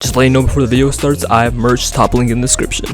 Just letting you know before the video starts, I have merch, top link in the description.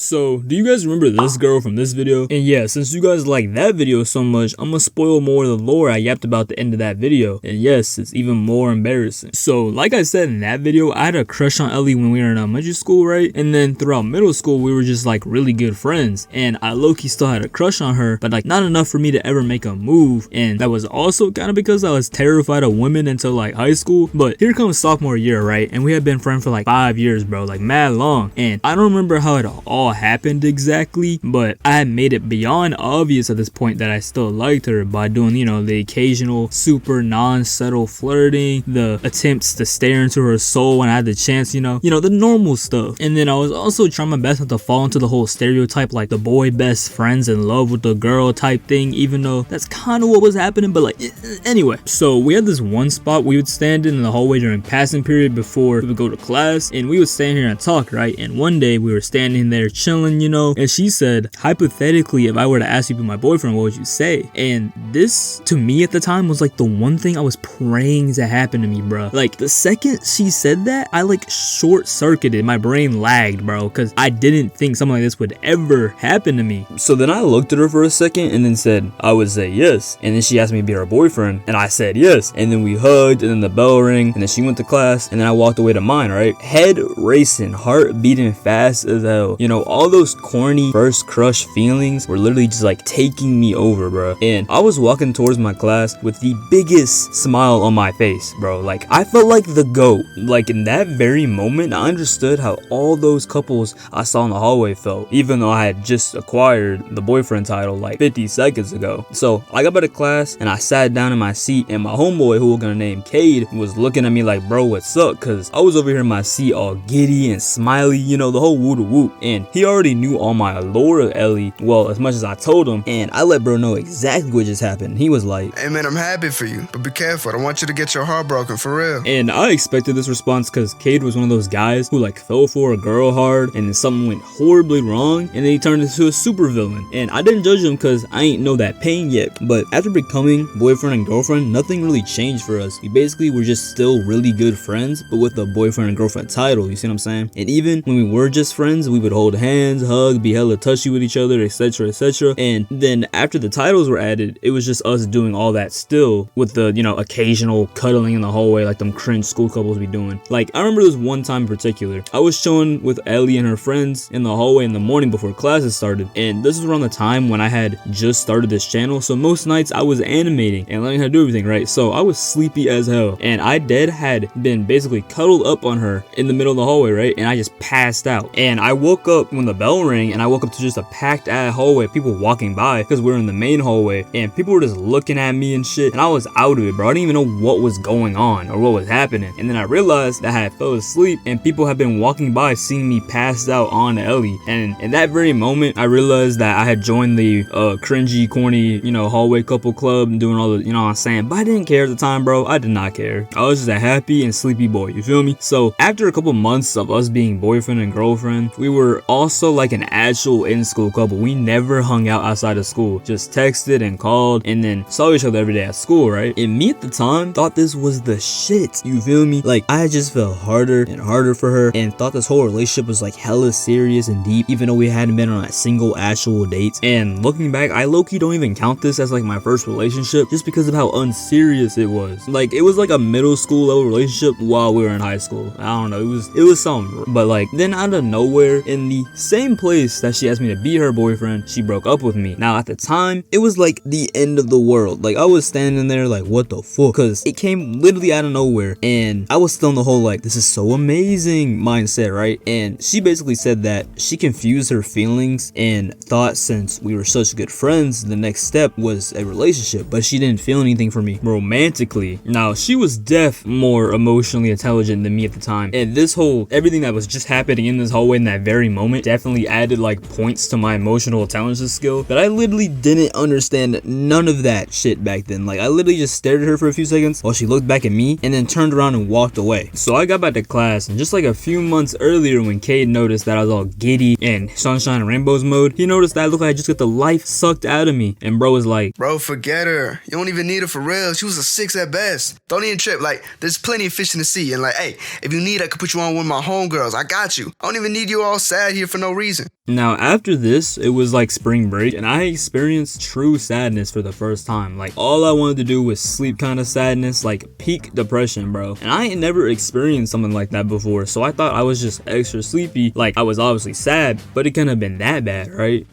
So, do you guys remember this girl from this video? And yeah, since you guys like that video so much, I'm gonna spoil more of the lore I yapped about the end of that video. And yes, it's even more embarrassing. So, like I said in that video, I had a crush on Ellie when we were in elementary school, right? And then throughout middle school, we were just like really good friends. And I low-key still had a crush on her, but like not enough for me to ever make a move. And that was also kind of because I was terrified of women until like high school. But here comes sophomore year, right? And we had been friends for like 5 years, bro, like mad long. And I don't remember how it all happened exactly, but I had made it beyond obvious at this point that I still liked her by doing, you know, the occasional super non-subtle flirting, the attempts to stare into her soul when I had the chance, you know, the normal stuff. And then I was also trying my best not to fall into the whole stereotype like the boy best friends in love with the girl type thing, even though that's kind of what was happening. But like, anyway, so we had this one spot we would stand in the hallway during passing period before we would go to class, and we would stand here and talk, right? And one day we were standing there chilling, you know, and she said, hypothetically, if I were to ask you to be my boyfriend, what would you say? And this to me at the time was like the one thing I was praying to happen to me, bro. Like the second she said that, I like short circuited, my brain lagged, bro, because I didn't think something like this would ever happen to me. So then I looked at her for a second and then said I would say yes, and then she asked me to be her boyfriend and I said yes, and then we hugged, and then the bell rang, and then she went to class, and then I walked away to mine, right? Head racing, heart beating fast as hell. You know, all those corny first crush feelings were literally just like taking me over, bro. And I was walking towards my class with the biggest smile on my face, bro. Like I felt like the GOAT. Like in that very moment, I understood how all those couples I saw in the hallway felt, even though I had just acquired the boyfriend title like 50 seconds ago. So I got back to class and I sat down in my seat, and my homeboy, who we're gonna name Cade, was looking at me like, bro, what's up? Cause I was over here in my seat all giddy and smiley, you know, the whole woo to whoop. And he already knew all my allure of Ellie, well, as much as I told him, and I let bro know exactly what just happened. He was like, hey man, I'm happy for you, but be careful. I don't want you to get your heart broken, for real. And I expected this response because Cade was one of those guys who like fell for a girl hard and then something went horribly wrong and then he turned into a super villain. And I didn't judge him because I ain't know that pain yet. But after becoming boyfriend and girlfriend, nothing really changed for us. We basically were just still really good friends, but with a boyfriend and girlfriend title, you see what I'm saying? And even when we were just friends, we would hold hands, hug, be hella touchy with each other, etc, etc. And then after the titles were added, it was just us doing all that still with the, you know, occasional cuddling in the hallway like them cringe school couples be doing. Like I remember this one time in particular, I was chilling with Ellie and her friends in the hallway in the morning before classes started, and this was around the time when I had just started this channel, so most nights I was animating and learning how to do everything, right? So I was sleepy as hell, and I had been basically cuddled up on her in the middle of the hallway, right? And I just passed out, and I woke up when the bell rang, and I woke up to just a packed ass hallway, people walking by because we're in the main hallway, and people were just looking at me and shit, and I was out of it, bro. I didn't even know what was going on or what was happening. And then I realized that I had fell asleep and people had been walking by seeing me passed out on Ellie, and in that very moment I realized that I had joined the cringy, corny, you know, hallway couple club and doing all the, you know what I'm saying, but I didn't care at the time, bro. I did not care. I was just a happy and sleepy boy, you feel me? So after a couple months of us being boyfriend and girlfriend, we were also like an actual in-school couple. We never hung out outside of school, just texted and called and then saw each other every day at school, right? And me at the time thought this was the shit, you feel me? Like I just felt harder and harder for her and thought this whole relationship was like hella serious and deep, even though we hadn't been on a single actual date. And looking back, I low-key don't even count this as like my first relationship just because of how unserious it was. Like it was like a middle school level relationship while we were in high school. I don't know, it was something. But like then out of nowhere, in the same place that she asked me to be her boyfriend, she broke up with me. Now at the time, it was like the end of the world. Like I was standing there like, what the fuck? Because it came literally out of nowhere, and I was still in the whole like, this is so amazing mindset, right? And she basically said that she confused her feelings and thought since we were such good friends, the next step was a relationship, but she didn't feel anything for me romantically. Now she was more emotionally intelligent than me at the time, and this whole everything that was just happening in this hallway in that very moment definitely added like points to my emotional intelligence skill that I literally didn't understand none of that shit back then. Like I literally just stared at her for a few seconds while she looked back at me and then turned around and walked away. So I got back to class, and just like a few months earlier when Cade noticed that I was all giddy and sunshine and rainbows mode, he noticed that I looked like I just got the life sucked out of me, and bro was like, bro, forget her. You don't even need her for real. She was a 6 at best. Don't even trip. Like, there's plenty of fish in the sea. And like, hey, if you need, I could put you on one of my homegirls. I got you. I don't even need you all sad here for no reason. Now after this, it was like spring break, and I experienced true sadness for the first time. Like all I wanted to do was sleep kind of sadness, like peak depression, bro. And I ain't never experienced something like that before, so I thought I was just extra sleepy. Like I was obviously sad, but it couldn't have been that bad, right?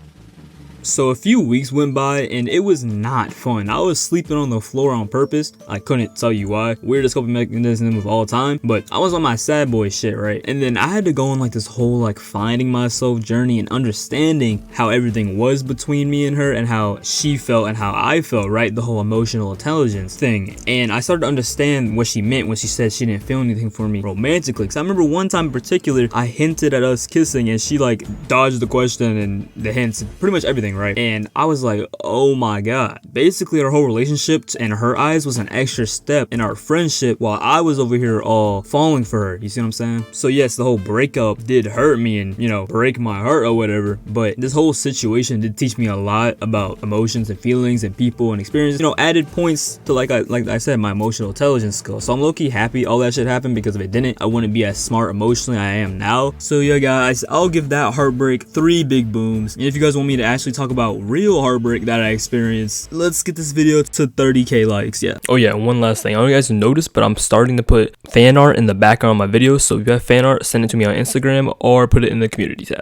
So a few weeks went by and it was not fun. I was sleeping on the floor on purpose. I couldn't tell you why. Weirdest coping mechanism of all time, but I was on my sad boy shit, right? And then I had to go on like this whole like finding myself journey and understanding how everything was between me and her and how she felt and how I felt, right? The whole emotional intelligence thing. And I started to understand what she meant when she said she didn't feel anything for me romantically. Cause I remember one time in particular, I hinted at us kissing and she like dodged the question and the hints, pretty much everything, right? And I was like, oh my god. Basically our whole relationship in her eyes was an extra step in our friendship while I was over here all falling for her. You see what I'm saying? So yes, the whole breakup did hurt me and, you know, break my heart or whatever, but this whole situation did teach me a lot about emotions and feelings and people and experiences, you know, added points to like I said, my emotional intelligence skill. So I'm low-key happy all that shit happened, because if it didn't, I wouldn't be as smart emotionally I am now. So yeah guys, I'll give that heartbreak 3 big booms. And if you guys want me to actually talk about real heartbreak that I experienced, let's get this video to 30k likes. Yeah. Oh yeah, one last thing. I don't know if you guys noticed, but I'm starting to put fan art in the background of my videos. So if you have fan art, send it to me on Instagram or put it in the community tab.